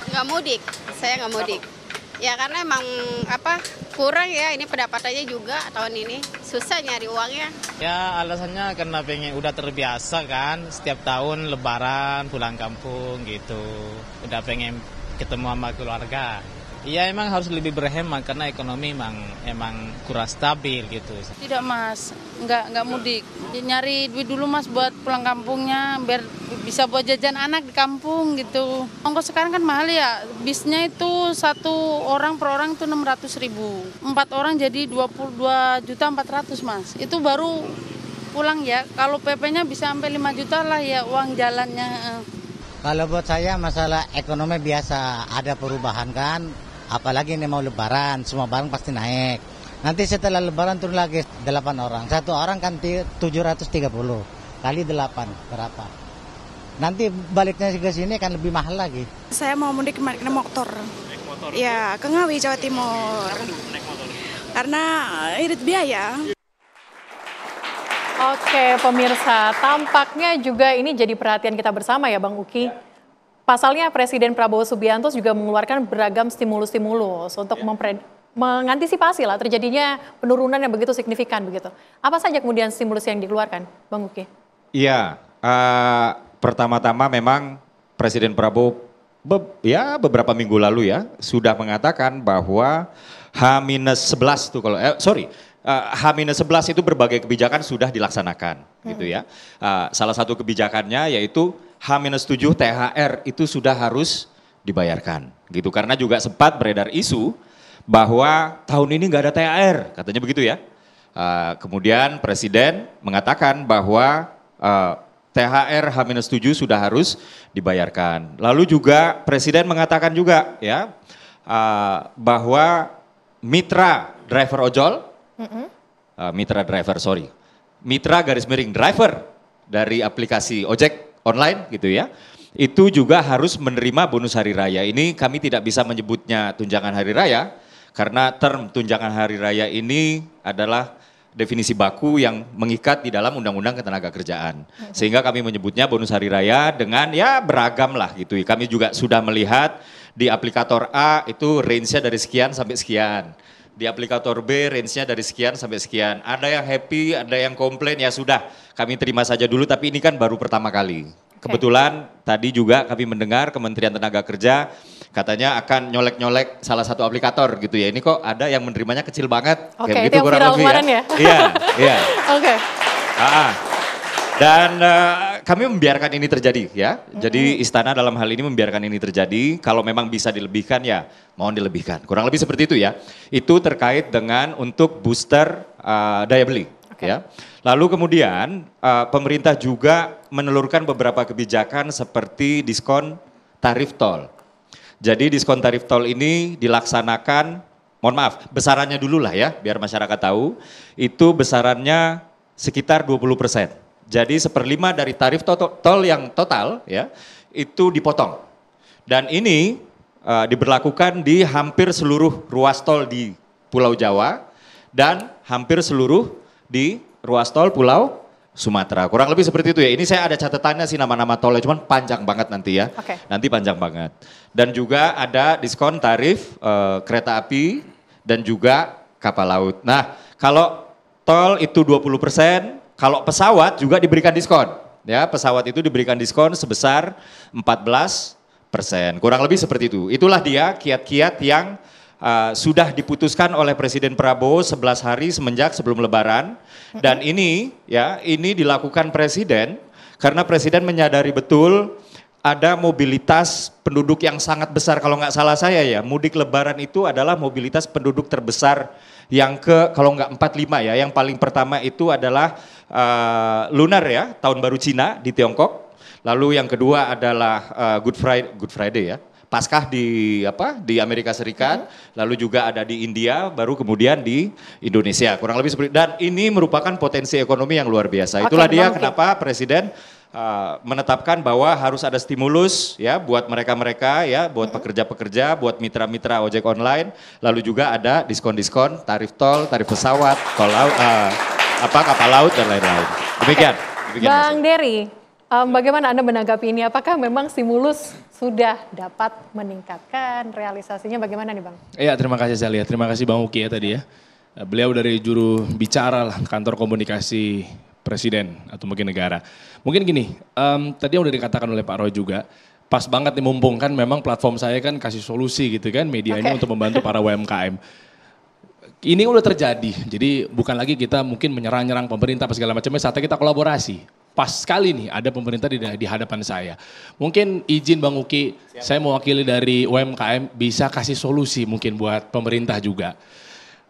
Nggak mudik, saya nggak mudik. Ya karena emang kurang ya ini pendapatannya juga tahun ini susah nyari uangnya. Ya alasannya karena udah terbiasa kan setiap tahun lebaran pulang kampung gitu. Udah pengen ketemu sama keluarga. Iya emang harus lebih berhemat karena ekonomi emang kurang stabil gitu. Tidak mas, nggak mudik. Nyari duit dulu mas buat pulang kampungnya biar bisa buat jajan anak di kampung gitu. Ongkos sekarang kan mahal ya, bisnya itu satu orang per orang itu 600.000. 4 orang jadi 22.400.000 mas. Itu baru pulang ya, kalau PP-nya bisa sampai 5 juta lah ya uang jalannya. Kalau buat saya masalah ekonomi biasa, ada perubahan kan. Apalagi ini mau lebaran, semua barang pasti naik. Nanti setelah lebaran turun lagi 8 orang. Satu orang kan 730 kali 8 berapa? Nanti baliknya ke sini kan lebih mahal lagi. Saya mau mudik naik motor. Naik motor? Ya, ke Ngawi, Jawa Timur. Naik motor? Karena irit biaya. Oke pemirsa, tampaknya juga ini jadi perhatian kita bersama ya Bang Uki. Pasalnya Presiden Prabowo Subianto juga mengeluarkan beragam stimulus-stimulus untuk mengantisipasi lah terjadinya penurunan yang begitu signifikan begitu. Apa saja kemudian stimulus yang dikeluarkan, Bang Uki? Iya, pertama-tama memang Presiden Prabowo beberapa minggu lalu ya sudah mengatakan bahwa H-11 tuh H-11 itu berbagai kebijakan sudah dilaksanakan gitu ya. Salah satu kebijakannya yaitu H-7 THR itu sudah harus dibayarkan gitu. Karena juga sempat beredar isu bahwa tahun ini nggak ada THR katanya begitu ya. Kemudian Presiden mengatakan bahwa THR H-7 sudah harus dibayarkan. Lalu juga Presiden mengatakan juga ya bahwa mitra driver ojol, mitra garis miring driver dari aplikasi ojek online gitu ya, itu juga harus menerima bonus hari raya. Ini kami tidak bisa menyebutnya tunjangan hari raya, karena term tunjangan hari raya ini adalah definisi baku yang mengikat di dalam Undang-Undang Ketenagakerjaan. Sehingga kami menyebutnya bonus hari raya dengan ya beragam lah gitu. Kami juga sudah melihat di aplikator A itu range-nya dari sekian sampai sekian. Di aplikator B range-nya dari sekian sampai sekian. Ada yang happy, ada yang komplain, ya sudah kami terima saja dulu, tapi ini kan baru pertama kali. Kebetulan tadi juga kami mendengar Kementerian Tenaga Kerja katanya akan nyolek-nyolek salah satu aplikator gitu ya. Ini kok ada yang menerimanya kecil banget. Oke, kayak itu gitu yang kurang viral lebih kemarin ya? Iya. Oke. Dan kami membiarkan ini terjadi ya. Jadi istana dalam hal ini membiarkan ini terjadi. Kalau memang bisa dilebihkan ya mohon dilebihkan. Kurang lebih seperti itu ya. Itu terkait dengan untuk booster daya beli. Ya. Lalu kemudian pemerintah juga menelurkan beberapa kebijakan seperti diskon tarif tol. Jadi diskon tarif tol ini dilaksanakan, mohon maaf, besarannya dulu lah ya biar masyarakat tahu. Itu besarannya sekitar 20%. Jadi 1/5 dari tarif tol yang total ya itu dipotong. Dan ini diberlakukan di hampir seluruh ruas tol di Pulau Jawa dan hampir seluruh di ruas tol Pulau Sumatera. Kurang lebih seperti itu ya. Ini saya ada catatannya sih nama-nama tolnya, cuman panjang banget nanti ya. Nanti panjang banget. Dan juga ada diskon tarif kereta api dan juga kapal laut. Nah, kalau tol itu 20%, kalau pesawat juga diberikan diskon. Ya, pesawat itu diberikan diskon sebesar 14%. Kurang lebih seperti itu. Itulah dia kiat-kiat yang sudah diputuskan oleh Presiden Prabowo 11 hari semenjak sebelum Lebaran. Dan ini dilakukan Presiden karena Presiden menyadari betul ada mobilitas penduduk yang sangat besar. Kalau nggak salah saya ya, mudik Lebaran itu adalah mobilitas penduduk terbesar yang kalau nggak 45 ya. Yang paling pertama itu adalah lunar ya, tahun baru Cina di Tiongkok. Lalu yang kedua adalah Good Friday ya. Paskah di Amerika Serikat, lalu juga ada di India, baru kemudian di Indonesia. Kurang lebih seperti, dan ini merupakan potensi ekonomi yang luar biasa. Itulah dia kenapa Presiden menetapkan bahwa harus ada stimulus ya buat mereka-mereka ya, buat pekerja-pekerja, buat mitra-mitra ojek online, lalu juga ada diskon-diskon tarif tol, tarif pesawat, tol laut, kapal laut dan lain-lain. Demikian. Bang Dery, Bagaimana Anda menanggapi ini? Apakah memang stimulus sudah dapat meningkatkan realisasinya? Bagaimana nih Bang? Iya, terima kasih Celia. Terima kasih Bang Uki ya tadi ya. Beliau dari juru bicara lah kantor komunikasi presiden atau mungkin negara. Mungkin gini, tadi yang udah dikatakan oleh Pak Roy juga, pas banget nih mumpung kan memang platform saya kan kasih solusi gitu kan media ini untuk membantu para UMKM. Ini udah terjadi, jadi bukan lagi kita mungkin menyerang-nyerang pemerintah segala macamnya, saatnya kita kolaborasi. Pas sekali nih ada pemerintah di hadapan saya. Mungkin izin Bang Uki, saya mewakili dari UMKM bisa kasih solusi mungkin buat pemerintah juga.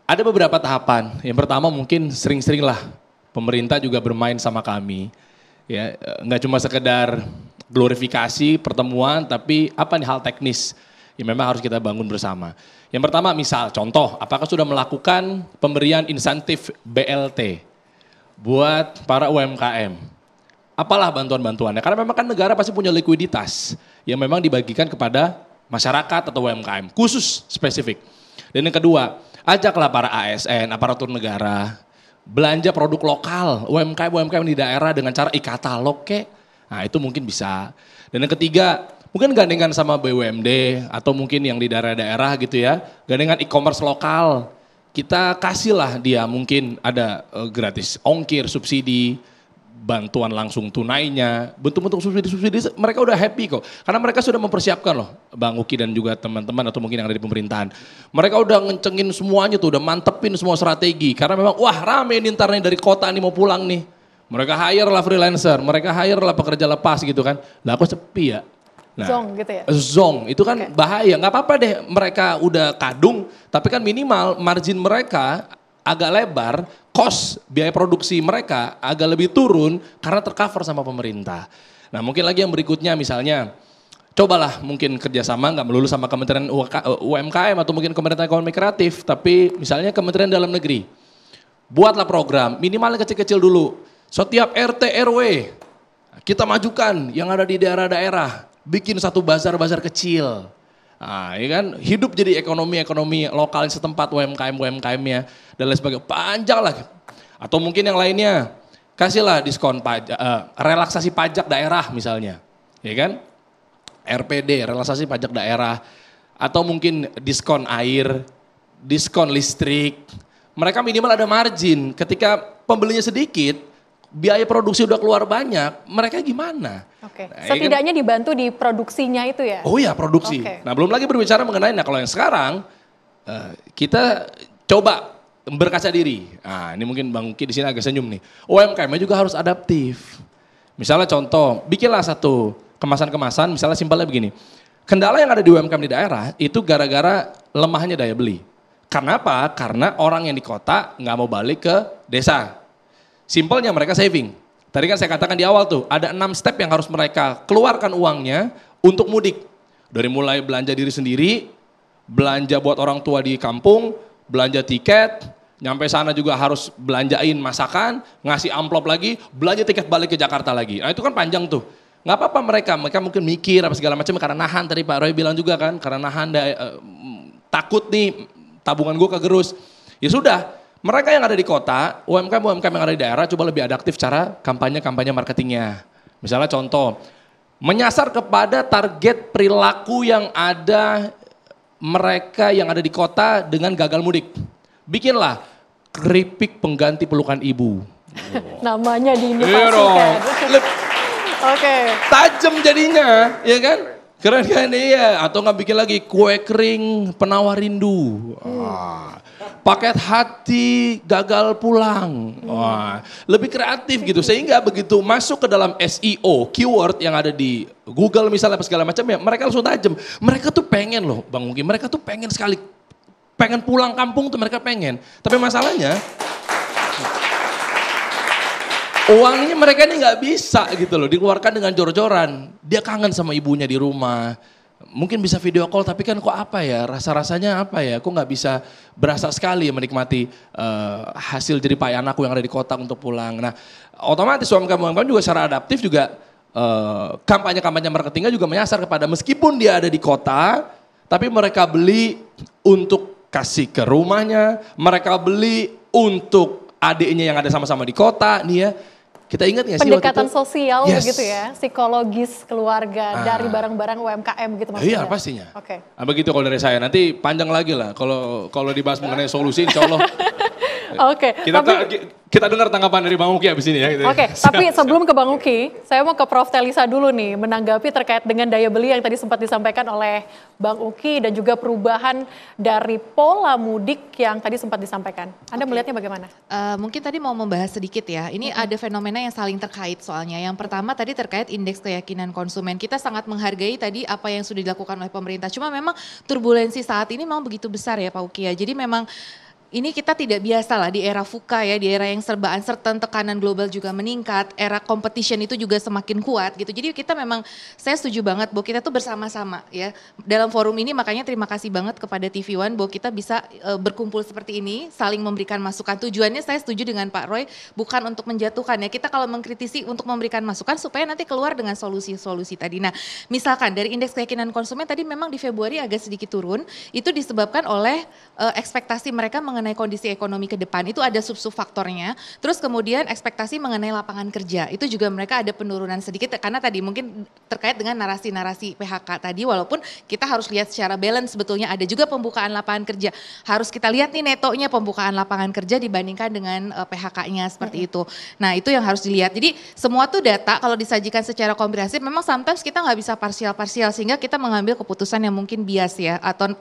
Ada beberapa tahapan. Yang pertama mungkin sering-sering lah pemerintah juga bermain sama kami. Ya, nggak cuma sekedar glorifikasi pertemuan, tapi apa nih hal teknis yang memang harus kita bangun bersama. Yang pertama misal contoh, apakah sudah melakukan pemberian insentif BLT buat para UMKM? Apalah bantuan-bantuannya? Karena memang kan negara pasti punya likuiditas yang memang dibagikan kepada masyarakat atau UMKM, khusus spesifik. Dan yang kedua, ajaklah para ASN, aparatur negara, belanja produk lokal, UMKM di daerah dengan cara e-katalog kek. Nah itu mungkin bisa. Dan yang ketiga, mungkin gandengan sama BUMD atau mungkin yang di daerah-daerah gitu ya, gandengan e-commerce lokal. Kita kasihlah dia mungkin ada gratis ongkir, subsidi, bantuan langsung tunainya, bentuk-bentuk subsidi, mereka udah happy kok. Karena mereka sudah mempersiapkan loh, Bang Uki dan juga teman-teman atau mungkin yang ada di pemerintahan. Mereka udah ngencengin semuanya tuh, udah mantepin semua strategi. Karena memang wah rame nih ntar nih dari kota nih mau pulang nih. Mereka hire lah freelancer, mereka hire lah pekerja lepas gitu kan. Lah aku sepi ya. Nah, Zong gitu ya? Zong, itu kan bahaya. Gak apa-apa deh mereka udah kadung, tapi kan minimal margin mereka agak lebar, cost biaya produksi mereka agak lebih turun karena tercover sama pemerintah. Nah mungkin lagi yang berikutnya misalnya, cobalah mungkin kerjasama nggak melulu sama Kementerian UMKM atau mungkin Kementerian Ekonomi Kreatif, tapi misalnya Kementerian Dalam Negeri. Buatlah program, minimal kecil-kecil dulu. Setiap RT RW kita majukan yang ada di daerah-daerah, bikin satu bazar-bazar kecil. Nah, ya kan hidup jadi ekonomi lokal setempat UMKM-nya dan lain sebagainya. Panjang lagi. Atau mungkin yang lainnya, kasihlah diskon pajak, relaksasi pajak daerah misalnya. Ya kan? RPD, relaksasi pajak daerah. Atau mungkin diskon air, diskon listrik. Mereka minimal ada margin. Ketika pembelinya sedikit, biaya produksi udah keluar banyak, mereka gimana? Oke. Nah, Setidaknya dibantu di produksinya itu ya? Oh iya produksi. Oke. Nah belum lagi berbicara mengenai, nah kalau yang sekarang kita coba berkaca diri. Nah ini mungkin Bang Uki di sini agak senyum nih. UMKM-nya juga harus adaptif. Misalnya contoh, bikinlah satu kemasan-kemasan, misalnya simpelnya begini. Kendala yang ada di UMKM di daerah itu gara-gara lemahnya daya beli. Karena apa? Karena orang yang di kota nggak mau balik ke desa. Simpelnya mereka saving. Tadi kan saya katakan di awal tuh, ada 6 step yang harus mereka keluarkan uangnya untuk mudik. Dari mulai belanja diri sendiri, belanja buat orang tua di kampung, belanja tiket, nyampe sana juga harus belanjain masakan, ngasih amplop lagi, belanja tiket balik ke Jakarta lagi. Nah itu kan panjang tuh. Nggak apa-apa mereka mungkin mikir apa segala macam karena nahan, tadi Pak Roy bilang juga kan, karena nahan takut nih tabungan gue kegerus. Ya sudah. Mereka yang ada di kota, UMKM yang ada di daerah coba lebih adaptif cara kampanye marketingnya. Misalnya contoh, menyasar kepada target perilaku yang ada mereka yang ada di kota dengan gagal mudik. Bikinlah keripik pengganti pelukan ibu. Namanya diinovasikan. Oke. Tajam jadinya, ya kan? Keren kan iya. Atau nggak bikin lagi kue kering penawar rindu. Paket hati gagal pulang. Wah, lebih kreatif gitu sehingga begitu masuk ke dalam SEO keyword yang ada di Google misalnya segala macam ya mereka langsung tajam. Mereka tuh pengen loh Bang Mungkin, mereka tuh pengen sekali pengen pulang kampung tuh mereka pengen. Tapi masalahnya uangnya mereka ini nggak bisa gitu loh dikeluarkan dengan jor-joran. Dia kangen sama ibunya di rumah. Mungkin bisa video call tapi kan kok apa ya rasa-rasanya apa ya kok nggak bisa berasa sekali menikmati hasil jerih payah anakku yang ada di kota untuk pulang. Nah otomatis UMKM juga secara adaptif juga kampanye marketingnya juga menyasar kepada meskipun dia ada di kota tapi mereka beli untuk kasih ke rumahnya, mereka beli untuk adiknya yang ada sama-sama di kota nih ya. Kita ingat nggak sih Pendekatan waktu itu? sosial Yes. begitu ya, psikologis keluarga dari barang-barang UMKM gitu maksudnya. Iya pastinya. Oke. Nah, begitu kalau dari saya. Nanti panjang lagi lah kalau dibahas mengenai solusi insya Allah. Oke. Kita dengar tanggapan dari Bang Uki abis ini ya. Gitu. Oke, tapi sebelum ke Bang Uki, saya mau ke Prof. Telisa dulu nih, menanggapi terkait dengan daya beli yang tadi sempat disampaikan oleh Bang Uki dan juga perubahan dari pola mudik yang tadi sempat disampaikan. Anda melihatnya bagaimana? Mungkin tadi mau membahas sedikit ya, ini ada fenomena yang saling terkait soalnya. Yang pertama tadi terkait indeks keyakinan konsumen. Kita sangat menghargai tadi apa yang sudah dilakukan oleh pemerintah. Cuma memang turbulensi saat ini memang begitu besar ya Pak Uki ya. Jadi memang ini kita tidak biasa lah di era VUCA ya, di era yang serba uncertain, tekanan global juga meningkat, era competition itu juga semakin kuat gitu. Jadi kita memang, saya setuju banget bahwa kita tuh bersama-sama ya. Dalam forum ini makanya terima kasih banget kepada TV One bahwa kita bisa berkumpul seperti ini, saling memberikan masukan. Tujuannya saya setuju dengan Pak Roy, bukan untuk menjatuhkan ya. Kita kalau mengkritisi untuk memberikan masukan supaya nanti keluar dengan solusi-solusi tadi. Nah misalkan dari indeks keyakinan konsumen tadi memang di Februari agak sedikit turun, itu disebabkan oleh ekspektasi mereka mengenai kondisi ekonomi ke depan, itu ada sub-sub faktornya. Terus kemudian ekspektasi mengenai lapangan kerja, itu juga mereka ada penurunan sedikit karena tadi mungkin terkait dengan narasi-narasi PHK tadi, walaupun kita harus lihat secara balance sebetulnya ada juga pembukaan lapangan kerja. Harus kita lihat nih netonya pembukaan lapangan kerja dibandingkan dengan PHK-nya seperti itu. Nah itu yang harus dilihat. Jadi semua tuh data kalau disajikan secara komprehensif memang sometimes kita nggak bisa parsial-parsial sehingga kita mengambil keputusan yang mungkin bias ya atau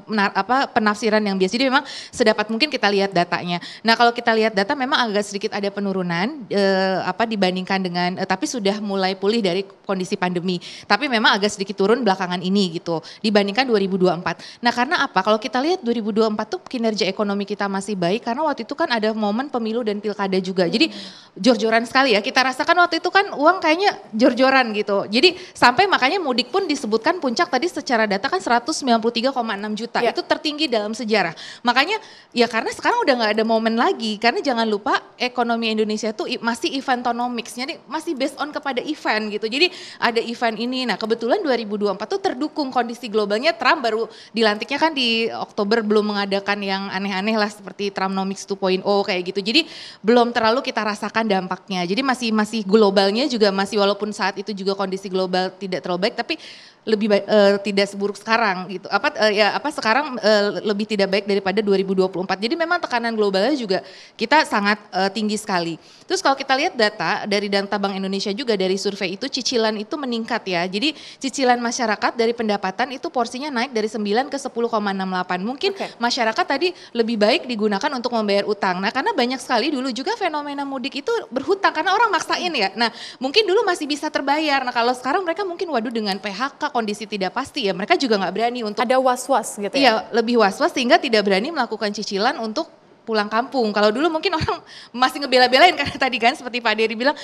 penafsiran yang bias. Jadi memang sedapat mungkin kita lihat datanya. Nah kalau kita lihat data memang agak sedikit ada penurunan dibandingkan dengan tapi sudah mulai pulih dari kondisi pandemi. Tapi memang agak sedikit turun belakangan ini gitu dibandingkan 2024. Nah karena apa? Kalau kita lihat 2024 tuh kinerja ekonomi kita masih baik karena waktu itu kan ada momen pemilu dan pilkada juga. Jadi jor-joran sekali ya. Kita rasakan waktu itu kan uang kayaknya jor-joran gitu. Jadi sampai makanya mudik pun disebutkan puncak tadi secara data kan 193,6 juta. Ya. Itu tertinggi dalam sejarah. Makanya ya karena sekarang udah nggak ada momen lagi karena jangan lupa ekonomi Indonesia tuh masih eventonomics, jadi masih based on kepada event gitu. Jadi ada event ini. Nah kebetulan 2024 tuh terdukung kondisi globalnya. Trump baru dilantiknya kan di Oktober, belum mengadakan yang aneh-aneh lah seperti Trumpnomics 2.0 kayak gitu. Jadi belum terlalu kita rasakan dampaknya. Jadi masih globalnya juga masih, walaupun saat itu juga kondisi global tidak terlalu baik tapi lebih baik, tidak seburuk sekarang gitu. Sekarang lebih tidak baik daripada 2024. Jadi memang tekanan globalnya juga kita sangat tinggi sekali. Terus kalau kita lihat data dari data Bank Indonesia juga dari survei itu cicilan itu meningkat ya. Jadi cicilan masyarakat dari pendapatan itu porsinya naik dari 9 ke 10,68. Mungkin masyarakat tadi lebih baik digunakan untuk membayar utang. Nah karena banyak sekali dulu juga fenomena mudik itu berhutang karena orang maksain ya. Nah mungkin dulu masih bisa terbayar. Nah kalau sekarang mereka mungkin waduh dengan PHK kondisi tidak pasti ya, mereka juga nggak berani untuk ada was-was gitu ya? Iya, lebih was-was sehingga tidak berani melakukan cicilan untuk pulang kampung. Kalau dulu mungkin orang masih ngebela-belain karena tadi kan seperti Pak Dery bilang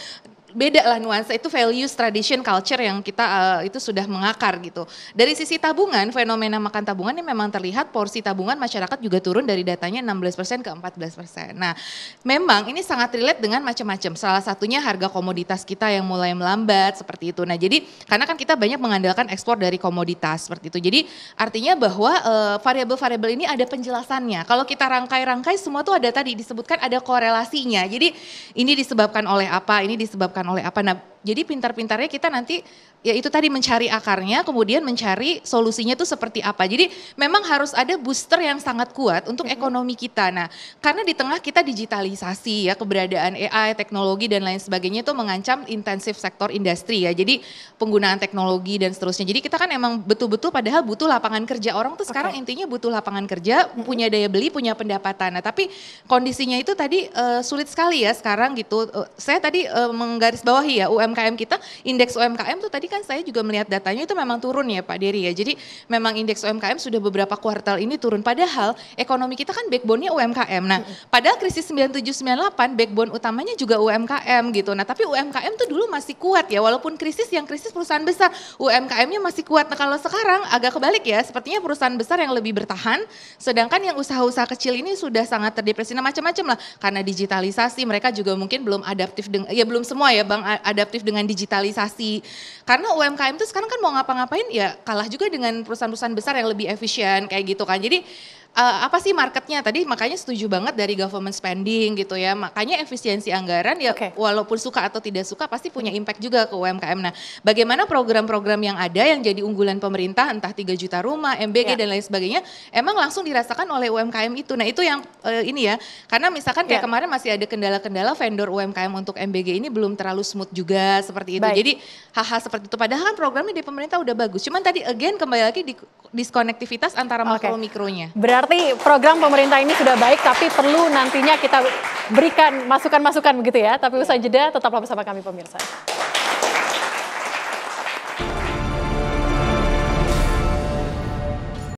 beda lah nuansa, itu values, tradition, culture yang kita itu sudah mengakar gitu. Dari sisi tabungan, fenomena makan tabungan ini memang terlihat porsi tabungan masyarakat juga turun dari datanya 16% ke 14%. Nah memang ini sangat relate dengan macam-macam, salah satunya harga komoditas kita yang mulai melambat seperti itu. Nah jadi karena kan kita banyak mengandalkan ekspor dari komoditas seperti itu. Jadi artinya bahwa variabel-variabel ini ada penjelasannya. Kalau kita rangkai-rangkai semua tuh ada tadi disebutkan ada korelasinya. Jadi ini disebabkan oleh apa, ini disebabkan oleh apa. Nah, jadi pintar-pintarnya kita nanti ya itu tadi mencari akarnya, kemudian mencari solusinya itu seperti apa. Jadi memang harus ada booster yang sangat kuat untuk ekonomi kita. Nah, karena di tengah kita digitalisasi ya, keberadaan AI, teknologi dan lain sebagainya itu mengancam intensif sektor industri ya. Jadi penggunaan teknologi dan seterusnya. Jadi kita kan emang betul-betul padahal butuh lapangan kerja. Orang tuh sekarang intinya butuh lapangan kerja, punya daya beli, punya pendapatan. Nah, tapi kondisinya itu tadi sulit sekali ya sekarang gitu. Saya tadi menggarisbawahi ya UMKM kita, indeks UMKM tuh tadi kan saya juga melihat datanya itu memang turun ya Pak Dery ya. Jadi memang indeks UMKM sudah beberapa kuartal ini turun. Padahal ekonomi kita kan backbone-nya UMKM. Nah padahal krisis 97-98 backbone utamanya juga UMKM gitu. Nah tapi UMKM tuh dulu masih kuat ya. Walaupun krisis perusahaan besar, UMKM-nya masih kuat. Nah kalau sekarang agak kebalik ya. Sepertinya perusahaan besar yang lebih bertahan. Sedangkan yang usaha-usaha kecil ini sudah sangat terdepresi. Nah macam-macam lah. Karena digitalisasi mereka juga mungkin belum adaptif. Ya belum semua ya Bang adaptif dengan digitalisasi. Karena UMKM itu sekarang kan mau ngapa-ngapain ya kalah juga dengan perusahaan-perusahaan besar yang lebih efisien kayak gitu kan. Jadi apa sih marketnya tadi, makanya setuju banget dari government spending gitu ya, makanya efisiensi anggaran ya walaupun suka atau tidak suka pasti punya impact juga ke UMKM. Nah bagaimana program-program yang ada yang jadi unggulan pemerintah entah 3 juta rumah, MBG dan lain sebagainya emang langsung dirasakan oleh UMKM itu. Nah itu yang ini ya, karena misalkan kayak kemarin masih ada kendala-kendala vendor UMKM untuk MBG ini belum terlalu smooth juga seperti itu. Jadi hal-hal seperti itu padahal kan programnya di pemerintah udah bagus, cuman tadi again kembali lagi di diskonektivitas antara makro mikronya. Berarti program pemerintah ini sudah baik, tapi perlu nantinya kita berikan masukan-masukan begitu ya. Tapi usai jeda, tetaplah bersama kami pemirsa.